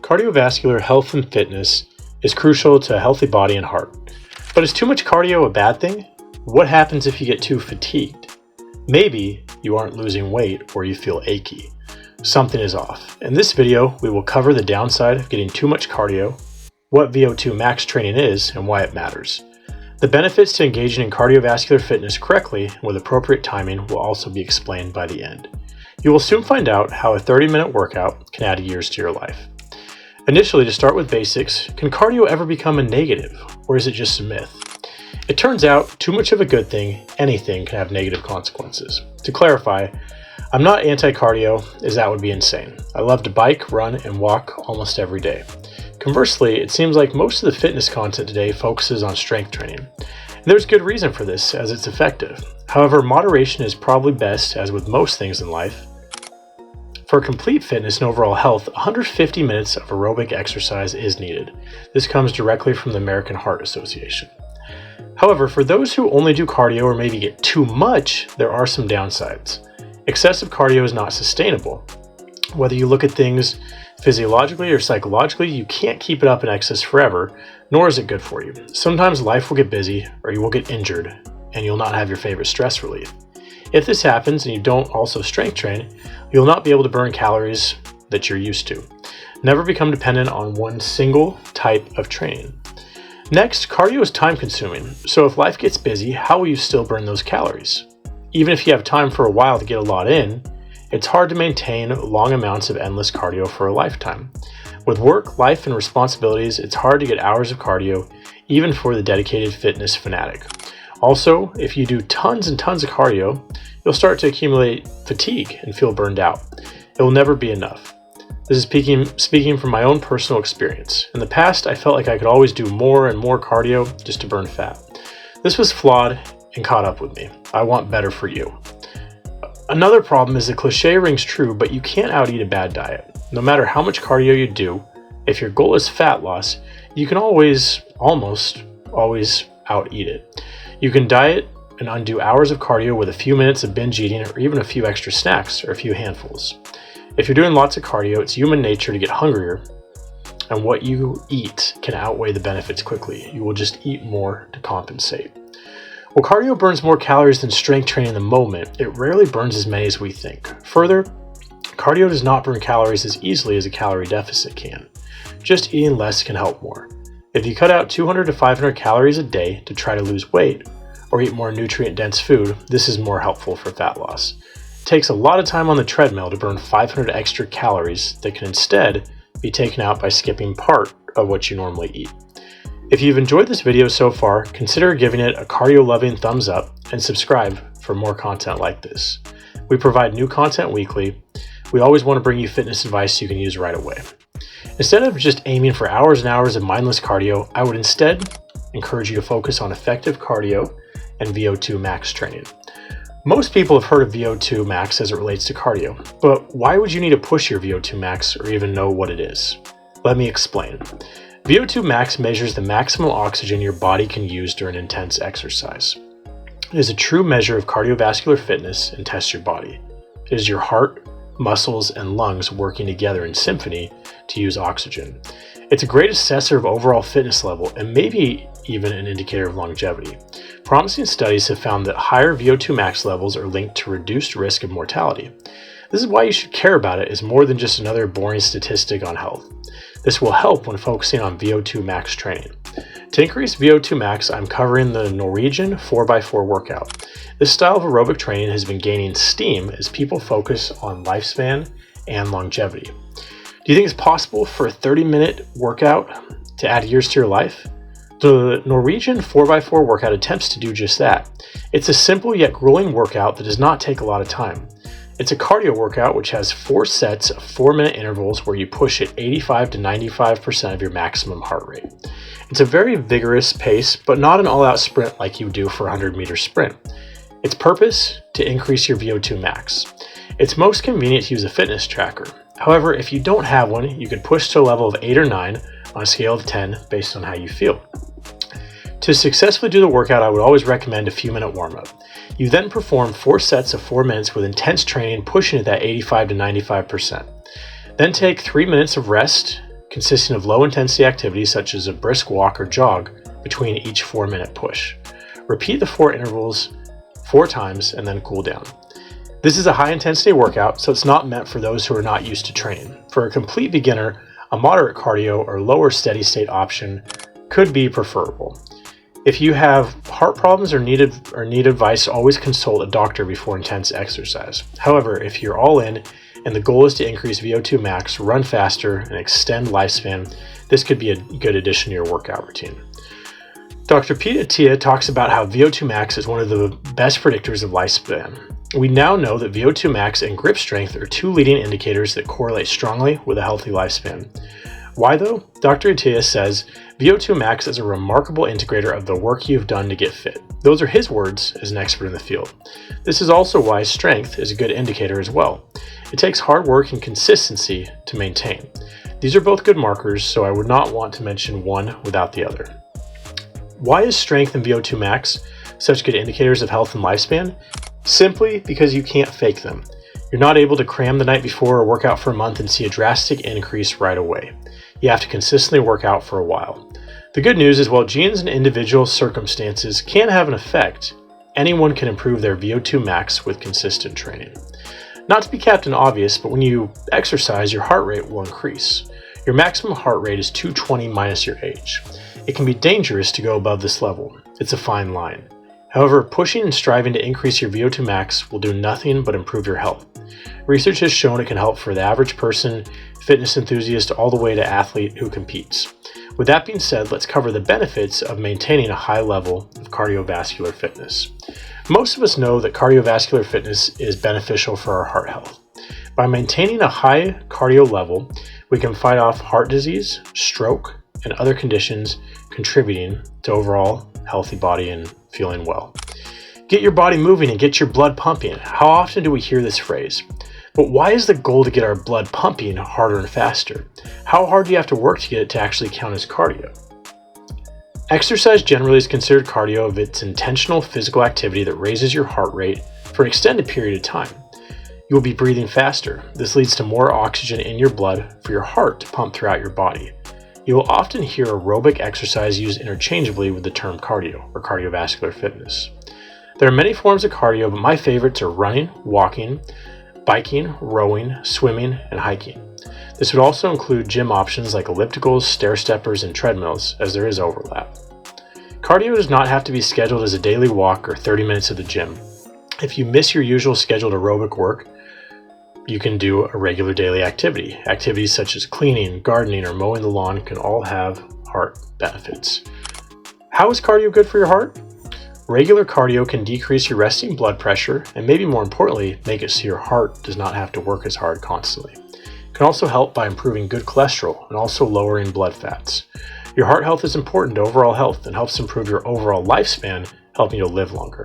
Cardiovascular health and fitness is crucial to a healthy body and heart. But is too much cardio a bad thing? What happens if you get too fatigued? Maybe you aren't losing weight or you feel achy. Something is off. In this video, we will cover the downside of getting too much cardio, what VO2 max training is, and why it matters. The benefits to engaging in cardiovascular fitness correctly and with appropriate timing will also be explained by the end. You will soon find out how a 30-minute workout can add years to your life. Initially, to start with basics, can cardio ever become a negative, or is it just a myth? It turns out, too much of a good thing, anything, can have negative consequences. To clarify, I'm not anti-cardio, as that would be insane. I love to bike, run, and walk almost every day. Conversely, it seems like most of the fitness content today focuses on strength training. And there's good reason for this, as it's effective. However, moderation is probably best, as with most things in life. For complete fitness and overall health, 150 minutes of aerobic exercise is needed. This comes directly from the American Heart Association. However, for those who only do cardio or maybe get too much, there are some downsides. Excessive cardio is not sustainable. Whether you look at things physiologically or psychologically, you can't keep it up in excess forever, nor is it good for you. Sometimes life will get busy or you will get injured and you'll not have your favorite stress relief. If this happens and you don't also strength train, you'll not be able to burn calories that you're used to. Never become dependent on one single type of training. Next, cardio is time consuming, so if life gets busy, how will you still burn those calories? Even if you have time for a while to get a lot in, it's hard to maintain long amounts of endless cardio for a lifetime. With work, life, and responsibilities, it's hard to get hours of cardio, even for the dedicated fitness fanatic. Also, if you do tons and tons of cardio, you'll start to accumulate fatigue and feel burned out. It will never be enough. This is speaking from my own personal experience. In the past, I felt like I could always do more and more cardio just to burn fat. This was flawed and caught up with me. I want better for you. Another problem is the cliche rings true, but you can't out-eat a bad diet. No matter how much cardio you do, if your goal is fat loss, you can almost always out-eat it. You can diet and undo hours of cardio with a few minutes of binge eating or even a few extra snacks or a few handfuls. If you're doing lots of cardio, it's human nature to get hungrier, and what you eat can outweigh the benefits quickly. You will just eat more to compensate. While cardio burns more calories than strength training in the moment, it rarely burns as many as we think. Further, cardio does not burn calories as easily as a calorie deficit can. Just eating less can help more. If you cut out 200 to 500 calories a day to try to lose weight or eat more nutrient-dense food, this is more helpful for fat loss. It takes a lot of time on the treadmill to burn 500 extra calories that can instead be taken out by skipping part of what you normally eat. If you've enjoyed this video so far, consider giving it a cardio-loving thumbs up and subscribe for more content like this. We provide new content weekly. We always want to bring you fitness advice you can use right away. Instead of just aiming for hours and hours of mindless cardio, I would instead encourage you to focus on effective cardio and VO2 max training. Most people have heard of VO2 max as it relates to cardio, but why would you need to push your VO2 max or even know what it is? Let me explain. VO2 max measures the maximum oxygen your body can use during intense exercise. It is a true measure of cardiovascular fitness and tests your body. It is your heart, muscles, and lungs working together in symphony to use oxygen. It's a great assessor of overall fitness level and maybe even an indicator of longevity. Promising studies have found that higher VO2 max levels are linked to reduced risk of mortality. This is why you should care about it as more than just another boring statistic on health. This will help when focusing on VO2 max training. To increase VO2 max, I'm covering the Norwegian 4x4 workout. This style of aerobic training has been gaining steam as people focus on lifespan and longevity. Do you think it's possible for a 30-minute workout to add years to your life? The Norwegian 4x4 workout attempts to do just that. It's a simple yet grueling workout that does not take a lot of time. It's a cardio workout which has 4 sets of 4-minute intervals where you push at 85 to 95% of your maximum heart rate. It's a very vigorous pace, but not an all-out sprint like you do for a 100-meter sprint. Its purpose? To increase your VO2 max. It's most convenient to use a fitness tracker. However, if you don't have one, you can push to a level of 8 or 9 on a scale of 10 based on how you feel. To successfully do the workout, I would always recommend a few-minute warm-up. You then perform 4 sets of 4 minutes with intense training, pushing at that 85 to 95%. Then take 3 minutes of rest, consisting of low-intensity activities such as a brisk walk or jog between each 4-minute push. Repeat the 4 intervals 4 times and then cool down. This is a high-intensity workout, so it's not meant for those who are not used to training. For a complete beginner, a moderate cardio or lower steady-state option could be preferable. If you have heart problems or need advice, always consult a doctor before intense exercise. However, if you're all in and the goal is to increase VO2 max, run faster, and extend lifespan, this could be a good addition to your workout routine. Dr. Pete Attia talks about how VO2 max is one of the best predictors of lifespan. We now know that VO2 max and grip strength are 2 leading indicators that correlate strongly with a healthy lifespan. Why though? Dr. Attia says, VO2 max is a remarkable integrator of the work you've done to get fit. Those are his words as an expert in the field. This is also why strength is a good indicator as well. It takes hard work and consistency to maintain. These are both good markers, so I would not want to mention one without the other. Why is strength and VO2 max such good indicators of health and lifespan? Simply because you can't fake them. You're not able to cram the night before or work out for a month and see a drastic increase right away. You have to consistently work out for a while. The good news is while genes and individual circumstances can have an effect, anyone can improve their VO2 max with consistent training. Not to be Captain Obvious, but when you exercise, your heart rate will increase. Your maximum heart rate is 220 minus your age. It can be dangerous to go above this level. It's a fine line. However, pushing and striving to increase your VO2 max will do nothing but improve your health. Research has shown it can help for the average person, fitness enthusiast, all the way to athlete who competes. With that being said, let's cover the benefits of maintaining a high level of cardiovascular fitness. Most of us know that cardiovascular fitness is beneficial for our heart health. By maintaining a high cardio level, we can fight off heart disease, stroke, and other conditions contributing to overall healthy body and feeling well. Get your body moving and get your blood pumping. How often do we hear this phrase? But why is the goal to get our blood pumping harder and faster? How hard do you have to work to get it to actually count as cardio? Exercise generally is considered cardio if it's intentional physical activity that raises your heart rate for an extended period of time. You will be breathing faster. This leads to more oxygen in your blood for your heart to pump throughout your body. You will often hear aerobic exercise used interchangeably with the term cardio or cardiovascular fitness. There are many forms of cardio, but my favorites are running, walking, biking, rowing, swimming, and hiking. This would also include gym options like ellipticals, stair steppers, and treadmills, as there is overlap. Cardio does not have to be scheduled as a daily walk or 30 minutes at the gym. If you miss your usual scheduled aerobic work, you can do a regular daily activity. Activities such as cleaning, gardening, or mowing the lawn can all have heart benefits. How is cardio good for your heart? Regular cardio can decrease your resting blood pressure and maybe more importantly, make it so your heart does not have to work as hard constantly. It can also help by improving good cholesterol and also lowering blood fats. Your heart health is important to overall health and helps improve your overall lifespan, helping you live longer.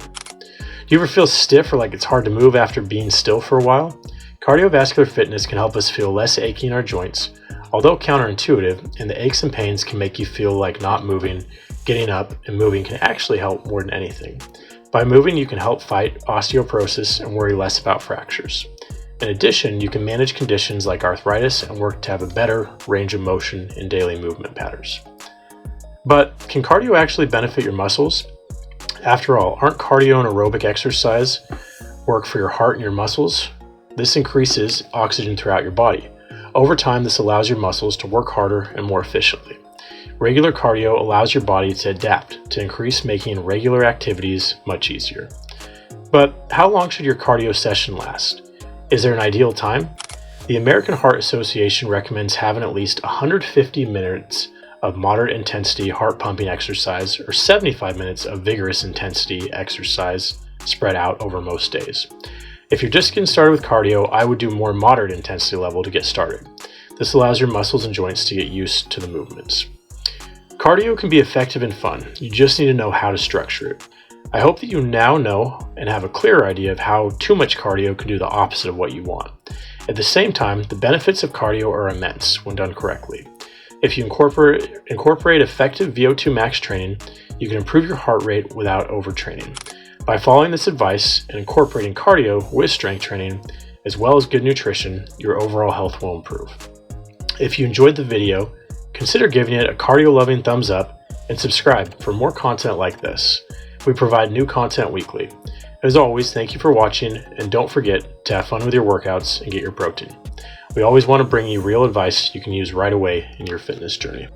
Do you ever feel stiff or like it's hard to move after being still for a while? Cardiovascular fitness can help us feel less achy in our joints, although counterintuitive, and the aches and pains can make you feel like not moving. Getting up and moving can actually help more than anything. By moving, you can help fight osteoporosis and worry less about fractures. In addition, you can manage conditions like arthritis and work to have a better range of motion in daily movement patterns. But can cardio actually benefit your muscles? After all, aren't cardio and aerobic exercise work for your heart and your muscles? This increases oxygen throughout your body. Over time, this allows your muscles to work harder and more efficiently. Regular cardio allows your body to adapt to increase making regular activities much easier. But how long should your cardio session last? Is there an ideal time? The American Heart Association recommends having at least 150 minutes of moderate intensity heart pumping exercise or 75 minutes of vigorous intensity exercise spread out over most days. If you're just getting started with cardio, I would do more moderate intensity level to get started. This allows your muscles and joints to get used to the movements. Cardio can be effective and fun. You just need to know how to structure it. I hope that you now know and have a clearer idea of how too much cardio can do the opposite of what you want. At the same time, the benefits of cardio are immense when done correctly. If you incorporate effective VO2 max training, you can improve your heart rate without overtraining. By following this advice and incorporating cardio with strength training, as well as good nutrition, your overall health will improve. If you enjoyed the video, consider giving it a cardio-loving thumbs up and subscribe for more content like this. We provide new content weekly. As always, thank you for watching, and don't forget to have fun with your workouts and get your protein. We always want to bring you real advice you can use right away in your fitness journey.